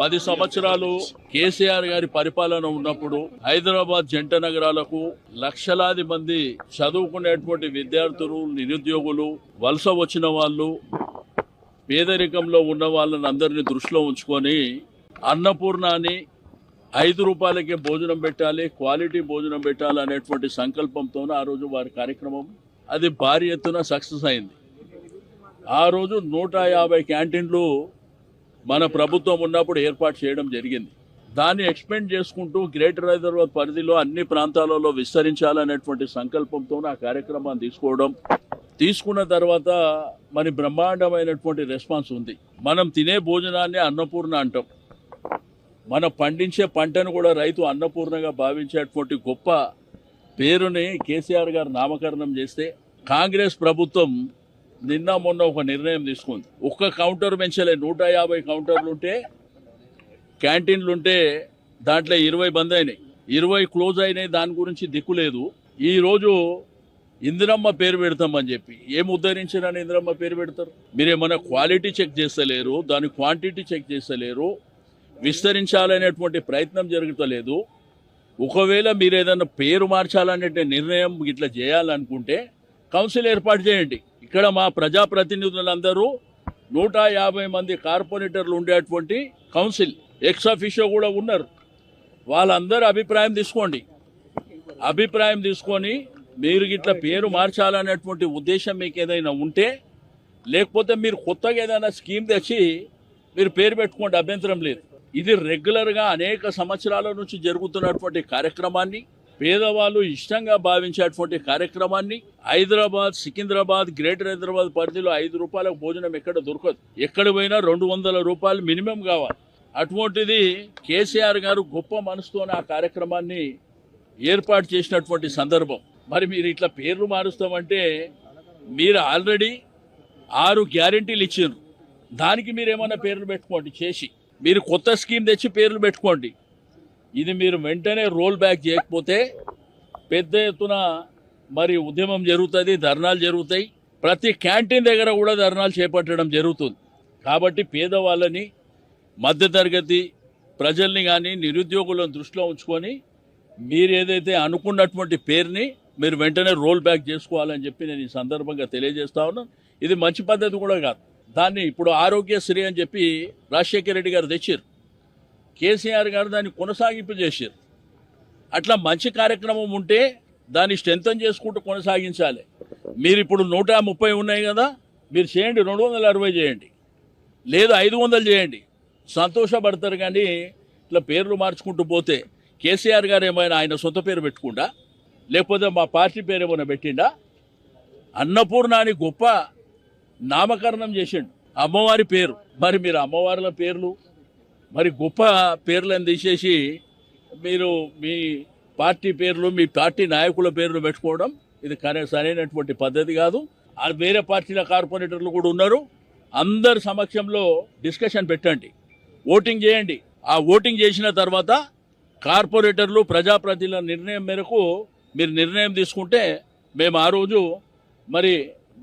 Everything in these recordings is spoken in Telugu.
10 సంవత్సరాలు కేసీఆర్ గారి పరిపాలన ఉన్నప్పుడు హైదరాబాద్ జంట నగరాలకు లక్షలాది మంది చదువుకునేటువంటి విద్యార్థులు, నిరుద్యోగులు, వలస వచ్చిన వాళ్ళు, పేదరికంలో ఉన్న వాళ్ళని అందరినీ దృష్టిలో ఉంచుకొని అన్నపూర్ణాని 5 రూపాయలకే భోజనం పెట్టాలి, క్వాలిటీ భోజనం పెట్టాలి అనేటువంటి సంకల్పంతో ఆ రోజు వారి కార్యక్రమం అది భారీ ఎత్తున సక్సెస్ అయింది. ఆ రోజు 150 క్యాంటీన్లు మన ప్రభుత్వం ఉన్నప్పుడు ఏర్పాటు చేయడం జరిగింది. దాన్ని ఎక్స్పెండ్ చేసుకుంటూ గ్రేటర్ హైదరాబాద్ పరిధిలో అన్ని ప్రాంతాలలో విస్తరించాలనేటువంటి సంకల్పంతో ఆ కార్యక్రమాన్ని తీసుకున్న తర్వాత మరి బ్రహ్మాండమైనటువంటి రెస్పాన్స్ ఉంది. మనం తినే భోజనాన్ని అన్నపూర్ణ అంటాం. మనం పండించే పంటను కూడా రైతు అన్నపూర్ణగా భావించేటువంటి గొప్ప పేరుని కేసీఆర్ గారు నామకరణం చేస్తే కాంగ్రెస్ ప్రభుత్వం నిన్న మొన్న ఒక నిర్ణయం తీసుకుంది. ఒక్క కౌంటర్ పెంచలే, 150 కౌంటర్లుంటే క్యాంటీన్లుంటే దాంట్లో 20 బంద్ అయినాయి, 20 క్లోజ్ అయినాయి. దాని గురించి దిక్కు లేదు. ఈరోజు ఇందిరమ్మ పేరు పెడతామని చెప్పి ఏం ఉద్ధరించారని ఇందిరమ్మ పేరు పెడతారు? మీరేమన్నా క్వాలిటీ చెక్ చేస్తలేరు, దాని క్వాంటిటీ చెక్ చేస్తలేరు, విస్తరించాలనేటువంటి ప్రయత్నం జరుగుతలేదు. ఒకవేళ మీరు ఏదైనా పేరు మార్చాలనే నిర్ణయం ఇట్లా చేయాలనుకుంటే కౌన్సిల్ ఏర్పాటు చేయండి. ఇక్కడ మా ప్రజాప్రతినిధులందరూ 150 మంది కార్పొరేటర్లు ఉండేటువంటి కౌన్సిల్ ఎక్స్ అఫీషియో కూడా ఉన్నారు. వాళ్ళందరూ అభిప్రాయం తీసుకొని మీరు ఇట్లా పేరు మార్చాలనేటువంటి ఉద్దేశం మీకు ఏదైనా ఉంటే, లేకపోతే మీరు కొత్తగా ఏదైనా స్కీమ్ తెచ్చి మీరు పేరు పెట్టుకోండి, అభ్యంతరం లేదు. ఇది రెగ్యులర్గా అనేక సంవత్సరాల నుంచి జరుగుతున్నటువంటి కార్యక్రమాన్ని, పేదవాళ్ళు ఇష్టంగా భావించేటువంటి కార్యక్రమాన్ని హైదరాబాద్, సికింద్రాబాద్, గ్రేటర్ హైదరాబాద్ పరిధిలో 5 రూపాయలకు భోజనం ఎక్కడ దొరకదు. ఎక్కడ పోయినా 200 రూపాయలు మినిమం కావాలి. అటువంటిది కేసీఆర్ గారు గొప్ప మనసుతోనే ఆ కార్యక్రమాన్ని ఏర్పాటు చేసినటువంటి సందర్భం. మరి మీరు ఇట్లా పేర్లు మారుస్తామంటే మీరు ఆల్రెడీ 6 గ్యారెంటీలు ఇచ్చారు. దానికి మీరు ఏమైనా పేర్లు పెట్టుకోండి చేసి, మీరు కొత్త స్కీమ్ తెచ్చి పేర్లు పెట్టుకోండి. ఇది మీరు వెంటనే రోల్ బ్యాక్ చేయకపోతే పెద్ద ఎత్తున మరి ఉద్యమం జరుగుతుంది, ధర్నాలు జరుగుతాయి. ప్రతి క్యాంటీన్ దగ్గర కూడా ధర్నాలు చేపట్టడం జరుగుతుంది. కాబట్టి పేదవాళ్ళని, మధ్యతరగతి ప్రజల్ని కానీ నిరుద్యోగులను దృష్టిలో ఉంచుకొని మీరు ఏదైతే అనుకున్నటువంటి పేరుని మీరు వెంటనే రోల్ బ్యాక్ చేసుకోవాలని చెప్పి నేను ఈ సందర్భంగా తెలియజేస్తా ఉన్నాను. ఇది మంచి పద్ధతి కూడా కాదు. దాన్ని ఇప్పుడు ఆరోగ్యశ్రీ అని చెప్పి రాజశేఖర రెడ్డి గారు తెచ్చారు, కేసీఆర్ గారు దాన్ని కొనసాగింపు చేశారు. అట్లా మంచి కార్యక్రమం ఉంటే దాన్ని స్ట్రెంథన్ చేసుకుంటూ కొనసాగించాలి. మీరు ఇప్పుడు 130 ఉన్నాయి కదా, మీరు చేయండి, 260 చేయండి, లేదు 500 చేయండి, సంతోషపడతారు. కానీ ఇట్లా పేర్లు మార్చుకుంటూ పోతే కేసీఆర్ గారు ఏమైనా ఆయన సొంత పేరు పెట్టుకుంటా, లేకపోతే మా పార్టీ పేరు ఏమైనా పెట్టిండా? అన్నపూర్ణ అని గొప్ప నామకరణం చేసిండు, అమ్మవారి పేరు. మరి మీరు అమ్మవార్ల పేర్లు, మరి గొప్ప పేర్లను తీసేసి మీరు మీ పార్టీ పేర్లు, మీ పార్టీ నాయకుల పేర్లు పెట్టుకోవడం ఇది సరైనటువంటి పద్ధతి కాదు. వేరే పార్టీల కార్పొరేటర్లు కూడా ఉన్నారు. అందరి సమక్షంలో డిస్కషన్ పెట్టండి, ఓటింగ్ చేయండి. ఆ ఓటింగ్ చేసిన తర్వాత కార్పొరేటర్లు, ప్రజాప్రతినిధుల నిర్ణయం మేరకు మీరు నిర్ణయం తీసుకుంటే మేము ఆ రోజు మరి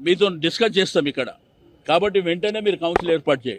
మీతో డిస్కస్ చేస్తాం ఇక్కడ. కాబట్టి వెంటనే మీరు కౌన్సిల్ ఏర్పాటు చేయండి.